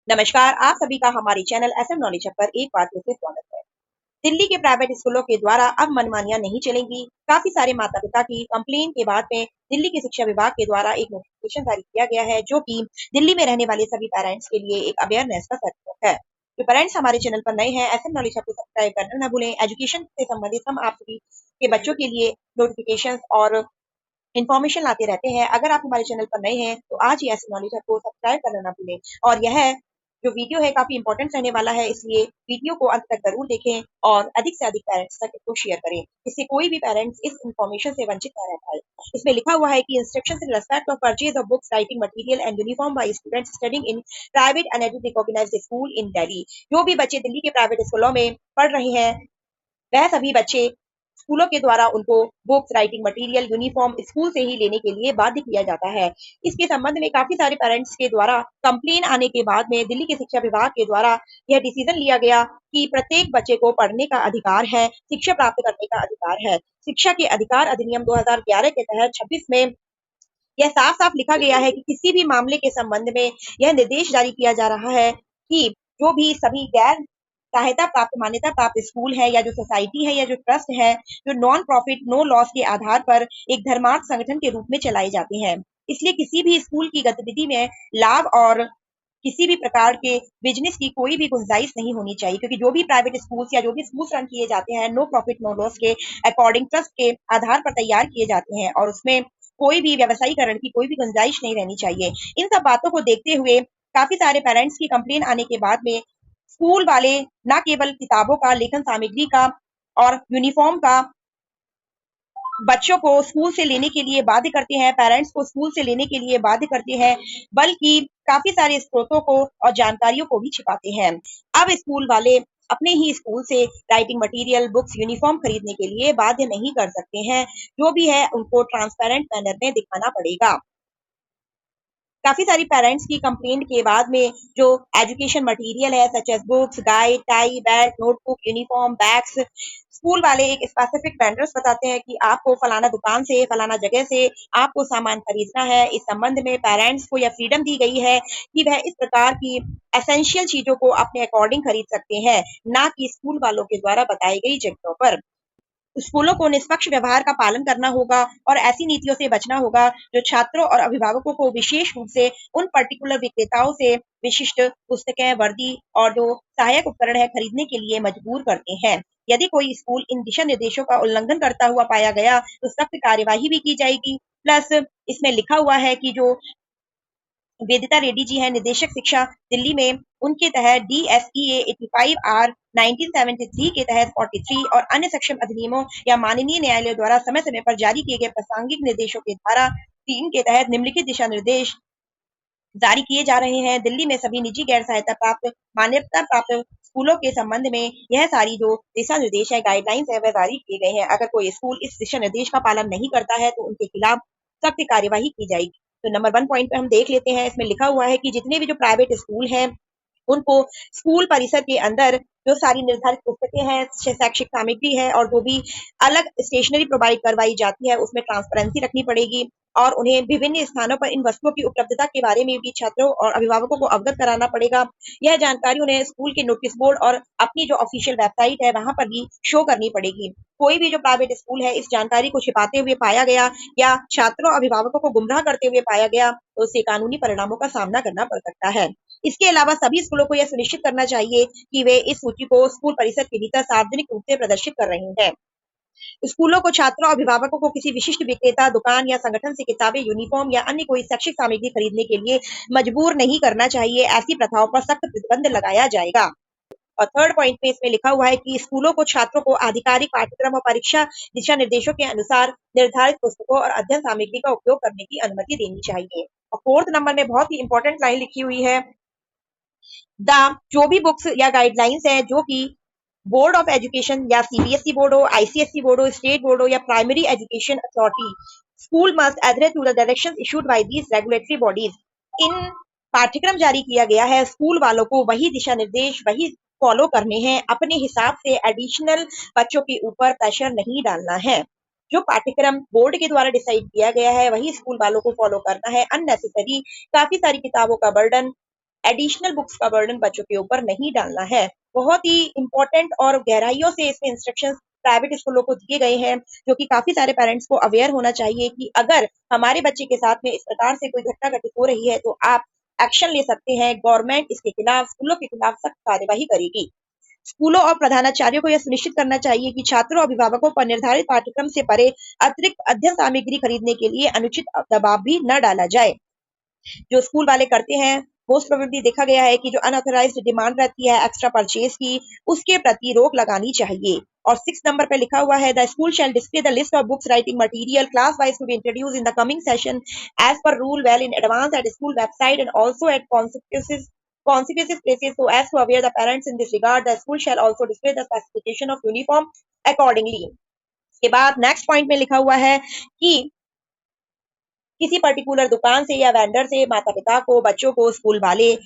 नमस्कार, आप सभी का हमारे चैनल एसएम नॉलेज हब पर एक बार फिर से स्वागत है। दिल्ली के प्राइवेट स्कूलों के द्वारा अब मनमानियां नहीं चलेंगी। काफी सारे माता पिता की कंप्लेन के बाद में दिल्ली के शिक्षा विभाग के द्वारा एक नोटिफिकेशन जारी किया गया है, जो कि दिल्ली में रहने वाले सभी पेरेंट्स के लिए एक अवेयरनेस का सर्टिफिकेट है। जो पेरेंट्स हमारे चैनल पर नए हैं, एसएम नॉलेज हब को सब्सक्राइब करना न भूलें। एजुकेशन से संबंधित हम आप सभी के बच्चों के लिए नोटिफिकेशन और इन्फॉर्मेशन लाते रहते हैं। अगर आप हमारे चैनल पर नए हैं तो आज ही एसएम नॉलेज हब को सब्सक्राइब करना ना भूलें। और यह जो वीडियो है काफी इंपॉर्टेंट रहने वाला है, इसलिए वीडियो को अंत तक जरूर देखें और अधिक से अधिक पेरेंट्स तक इसको शेयर करें, इससे कोई भी पेरेंट्स इस इन्फॉर्मेशन से वंचित न रह पाए। इसमें लिखा हुआ है कि instructions in respect of purchase of books, writing material and uniform by students studying in private and recognised school in Delhi. जो भी बच्चे दिल्ली के प्राइवेट स्कूलों में पढ़ रहे हैं, वह सभी बच्चे स्कूलों के द्वारा उनको books, writing material, uniform school से ही लेने के लिए बाध्य किया जाता है। इसके संबंध में काफी सारे पेरेंट्स के द्वारा कंप्लेन आने के बाद में दिल्ली के शिक्षा विभाग के द्वारा यह डिसीजन लिया गया कि प्रत्येक बच्चे को पढ़ने का अधिकार है, शिक्षा प्राप्त करने का अधिकार है। शिक्षा के अधिकार अधिनियम 2011 के तहत 26 में यह साफ साफ लिखा गया है कि किसी भी मामले के संबंध में यह निर्देश जारी किया जा रहा है कि जो भी सभी गैर सहायता प्राप्त मान्यता प्राप्त स्कूल है या जो सोसाइटी है या जो ट्रस्ट है, जो नॉन प्रॉफिट नो लॉस के आधार पर एक धर्मार्थ संगठन के रूप में चलाए जाते हैं। इसलिए किसी भी स्कूल की गतिविधि में लाभ और किसी भी प्रकार के बिजनेस की कोई भी गुंजाइश नहीं होनी चाहिए, क्योंकि जो भी प्राइवेट स्कूल्स या जो भी स्कूल्स रन किए जाते हैं नो प्रॉफिट नो लॉस के अकॉर्डिंग ट्रस्ट के आधार पर तैयार किए जाते हैं और उसमें कोई भी व्यवसायीकरण की कोई भी गुंजाइश नहीं रहनी चाहिए। इन सब बातों को देखते हुए काफी सारे पेरेंट्स की कंप्लेन आने के बाद में स्कूल वाले न केवल किताबों का, लेखन सामग्री का और यूनिफॉर्म का बच्चों को स्कूल से लेने के लिए बाध्य करते हैं, पेरेंट्स को स्कूल से लेने के लिए बाध्य करते हैं, बल्कि काफी सारे स्रोतों को और जानकारियों को भी छिपाते हैं। अब स्कूल वाले अपने ही स्कूल से राइटिंग मटेरियल, बुक्स, यूनिफॉर्म खरीदने के लिए बाध्य नहीं कर सकते हैं। जो भी है उनको ट्रांसपेरेंट मैनर में दिखाना पड़ेगा। काफी सारी पेरेंट्स की कंप्लेंट के बाद में जो एजुकेशन मटेरियल है such as books, guide, tie, belt, notebook, uniform, bags, school वाले एक स्पेसिफिक वेंडर्स बताते हैं कि आपको फलाना दुकान से, फलाना जगह से आपको सामान खरीदना है। इस संबंध में पेरेंट्स को यह फ्रीडम दी गई है कि वह इस प्रकार की एसेंशियल चीजों को अपने अकॉर्डिंग खरीद सकते हैं, ना कि स्कूल वालों के द्वारा बताई गई जगहों पर। स्कूलों को निष्पक्ष व्यवहार का पालन करना होगा और ऐसी नीतियों से बचना होगा जो छात्रों और अभिभावकों को विशेष रूप से उन पर्टिकुलर विक्रेताओं से विशिष्ट पुस्तकें, वर्दी और जो सहायक उपकरण है खरीदने के लिए मजबूर करते हैं। यदि कोई स्कूल इन दिशा निर्देशों का उल्लंघन करता हुआ पाया गया तो सख्त कार्यवाही भी की जाएगी। प्लस इसमें लिखा हुआ है कि जो वेदिता रेड्डी जी हैं, निदेशक शिक्षा दिल्ली में, उनके तहत DSEA 85 R 1973 के तहत 43 और अन्य सक्षम अधिनियमों या माननीय न्यायालय द्वारा समय समय पर जारी किए गए प्रासंगिक निर्देशों के धारा 3 के तहत निम्नलिखित दिशा निर्देश जारी किए जा रहे हैं। दिल्ली में सभी निजी गैर सहायता प्राप्त मान्यता प्राप्त स्कूलों के संबंध में यह सारी जो दिशा निर्देश है, गाइडलाइंस है, वह जारी किए गए हैं। अगर कोई स्कूल इस दिशा निर्देश का पालन नहीं करता है तो उनके खिलाफ सख्त कार्यवाही की जाएगी। तो नंबर 1 पॉइंट पे हम देख लेते हैं। इसमें लिखा हुआ है कि जितने भी जो प्राइवेट स्कूल हैं उनको स्कूल परिसर के अंदर जो सारी निर्धारित पुस्तकें हैं, शैक्षिक सामग्री है और जो भी अलग स्टेशनरी प्रोवाइड करवाई जाती है, उसमें ट्रांसपेरेंसी रखनी पड़ेगी और उन्हें विभिन्न स्थानों पर इन वस्तुओं की उपलब्धता के बारे में भी छात्रों और अभिभावकों को अवगत कराना पड़ेगा। यह जानकारी उन्हें स्कूल के नोटिस बोर्ड और अपनी जो ऑफिशियल वेबसाइट है वहां पर भी शो करनी पड़ेगी। कोई भी जो प्राइवेट स्कूल है इस जानकारी को छिपाते हुए पाया गया या छात्रों अभिभावकों को गुमराह करते हुए पाया गया तो उससे कानूनी परिणामों का सामना करना पड़ सकता है। इसके अलावा सभी स्कूलों को यह सुनिश्चित करना चाहिए कि वे इस सूची को स्कूल परिसर के भीतर सार्वजनिक रूप से प्रदर्शित कर रहे हैं। स्कूलों को छात्रों और अभिभावकों को किसी विशिष्ट विक्रेता, दुकान या संगठन से किताबें, यूनिफॉर्म या अन्य कोई शैक्षिक सामग्री खरीदने के लिए मजबूर नहीं करना चाहिए। ऐसी प्रथाओं पर सख्त प्रतिबंध लगाया जाएगा। और थर्ड पॉइंट में इसमें लिखा हुआ है कि स्कूलों को छात्रों को आधिकारिक पाठ्यक्रम और परीक्षा दिशा निर्देशों के अनुसार निर्धारित पुस्तकों और अध्ययन सामग्री का उपयोग करने की अनुमति देनी चाहिए। और फोर्थ नंबर में बहुत ही इंपॉर्टेंट लाइन लिखी हुई है, द जो भी बुक्स या गाइडलाइंस है जो कि बोर्ड ऑफ एजुकेशन या सीबीएसई बोर्ड हो, आईसीएसई बोर्ड हो, स्टेट बोर्ड हो या primary education authority, school must adhere to the directions issued by these regulatory bodies. इन पाठ्यक्रम जारी किया गया है, स्कूल वालों को वही दिशा निर्देश वही फॉलो करने हैं, अपने हिसाब से एडिशनल बच्चों के ऊपर प्रेशर नहीं डालना है। जो पाठ्यक्रम बोर्ड के द्वारा डिसाइड किया गया है वही स्कूल वालों को फॉलो करना है। अननेसेसरी काफी सारी किताबों का बर्डन एडिशनल बुक्स का बर्डन बच्चों के ऊपर नहीं डालना है। बहुत ही इंपॉर्टेंट और गहराइयों से इसमें इंस्ट्रक्शंस प्राइवेट स्कूलों को दिए गए हैं, जो कि काफी सारे पेरेंट्स को अवेयर होना चाहिए कि अगर हमारे बच्चे के साथ में इस प्रकार से कोई घटना घटित हो रही है तो आप एक्शन ले सकते हैं। गवर्नमेंट इसके खिलाफ, स्कूलों के खिलाफ सख्त कार्यवाही करेगी। स्कूलों और प्रधानाचार्यों को यह सुनिश्चित करना चाहिए कि छात्रों और अभिभावकों पर निर्धारित पाठ्यक्रम से परे अतिरिक्त अध्ययन सामग्री खरीदने के लिए अनुचित दबाव भी न डाला जाए। जो स्कूल वाले करते हैं, मोस्ट प्रोबेबली देखा गया है कि जो अनऑथराइज्ड डिमांड रहती है एक्स्ट्रा परचेज की, उसके प्रति रोक लगानी चाहिए। और 6 नंबर पे लिखा हुआ है, the school shall display the list of books writing material class wise to be introduce in the coming session as per rule well in advance at school website and also at consequences places so as to aware the parents in this regard. The school shall also display the specification of uniform accordingly. इसके बाद next point में लिखा हुआ है कि किसी particular दुकान से या वेंडर से माता पिता को, बच्चों को स्कूल वाले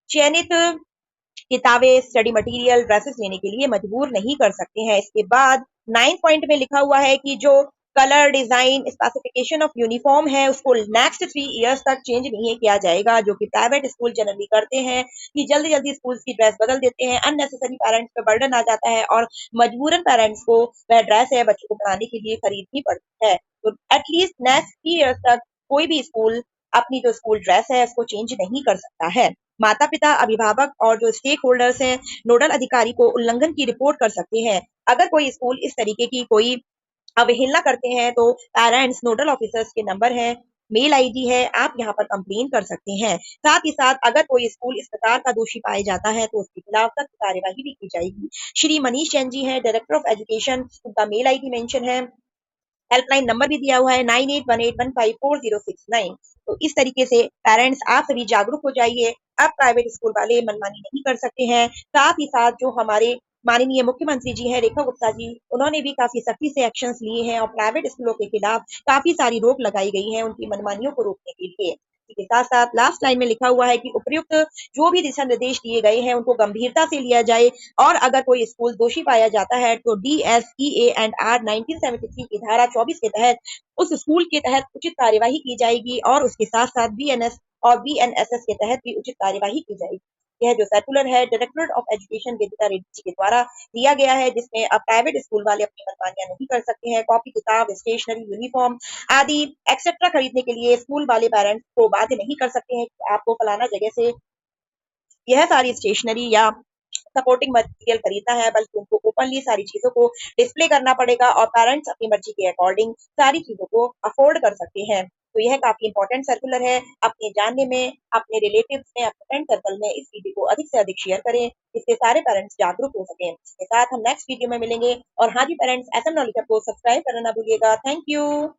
चयनित किताबें, स्टडी मटेरियल, ड्रेसेस लेने के लिए मजबूर नहीं कर सकते हैं। इसके बाद 9 पॉइंट में लिखा हुआ है कि जो colour, design, specification of uniform है उसको नेक्स्ट 3 इयर्स तक चेंज नहीं किया जाएगा, जो कि प्राइवेट स्कूल जनरली करते हैं कि जल्दी जल्दी स्कूल की ड्रेस बदल देते हैं। अननेसेसरी पेरेंट्स पे बर्डन आ जाता है और मजबूरन पेरेंट्स को वह ड्रेस है बच्चों को पढ़ाने के लिए खरीदनी पड़ती है। तो एटलीस्ट नेक्स्ट 3 इयर्स तक कोई भी स्कूल अपनी जो स्कूल ड्रेस है उसको चेंज नहीं कर सकता है। माता पिता, अभिभावक और जो स्टेक होल्डर्स हैं नोडल अधिकारी को उल्लंघन की रिपोर्ट कर सकते हैं। अगर कोई स्कूल इस तरीके की कोई अवहेलना करते हैं तो पेरेंट्स नोडल ऑफिसर्स के नंबर है, मेल आईडी है, आप यहाँ पर कंप्लेन कर सकते हैं। साथ ही साथ अगर कोई स्कूल इस प्रकार का दोषी पाया जाता है तो उसके खिलाफ सख्त कार्यवाही भी की जाएगी। श्री मनीष जैन जी है, डायरेक्टर ऑफ एजुकेशन, उनका मेल आईडी मेंशन है, हेल्पलाइन नंबर भी दिया हुआ है 9818154069। तो इस तरीके से पेरेंट्स आप सभी जागरूक हो जाइए। अब प्राइवेट स्कूल वाले मनमानी नहीं कर सकते हैं। साथ ही साथ जो हमारे माननीय मुख्यमंत्री जी हैं रेखा गुप्ता जी, उन्होंने भी काफी सख्ती से एक्शंस लिए हैं और प्राइवेट स्कूलों के खिलाफ काफी सारी रोक लगाई गई है उनकी मनमानियों को रोकने के लिए। इसके साथ साथ लास्ट लाइन में लिखा हुआ है कि उपयुक्त जो भी दिशा निर्देश दिए गए हैं उनको गंभीरता से लिया जाए और अगर कोई स्कूल दोषी पाया जाता है तो DSEA एंड आर 1973 की धारा 24 के तहत उस स्कूल के तहत उचित कार्यवाही की जाएगी और उसके साथ साथ BNS और BNSS के तहत भी उचित कार्यवाही की जाएगी। यह जो सर्कुलर है डायरेक्टरेट ऑफ एजुकेशन वेदिका रेड्डी जी के द्वारा दिया गया है, जिसमें अब प्राइवेट स्कूल वाले अपनी मनमानियां नहीं कर सकते हैं। कॉपी किताब, स्टेशनरी, यूनिफॉर्म आदि एक्सेट्रा खरीदने के लिए स्कूल वाले पेरेंट्स को बाध्य नहीं कर सकते हैं कि आपको फलाना जगह से यह सारी स्टेशनरी या सपोर्टिंग मटेरियल खरीदना है, बल्कि उनको ओपनली सारी चीजों को डिस्प्ले करना पड़ेगा और पेरेंट्स अपनी मर्जी के अकॉर्डिंग सारी चीजों को अफोर्ड कर सकते हैं। तो यह काफी इंपॉर्टेंट सर्कुलर है। अपने जानने में, अपने रिलेटिव्स में, अपने फ्रेंड सर्कल में इस वीडियो को अधिक से अधिक शेयर करें, जिससे सारे पेरेंट्स जागरूक हो सकें। इसके साथ हम नेक्स्ट वीडियो में मिलेंगे और हाँ जी पेरेंट्स, एसएम नॉलेज को सब्सक्राइब करना ना भूलिएगा। Thank you.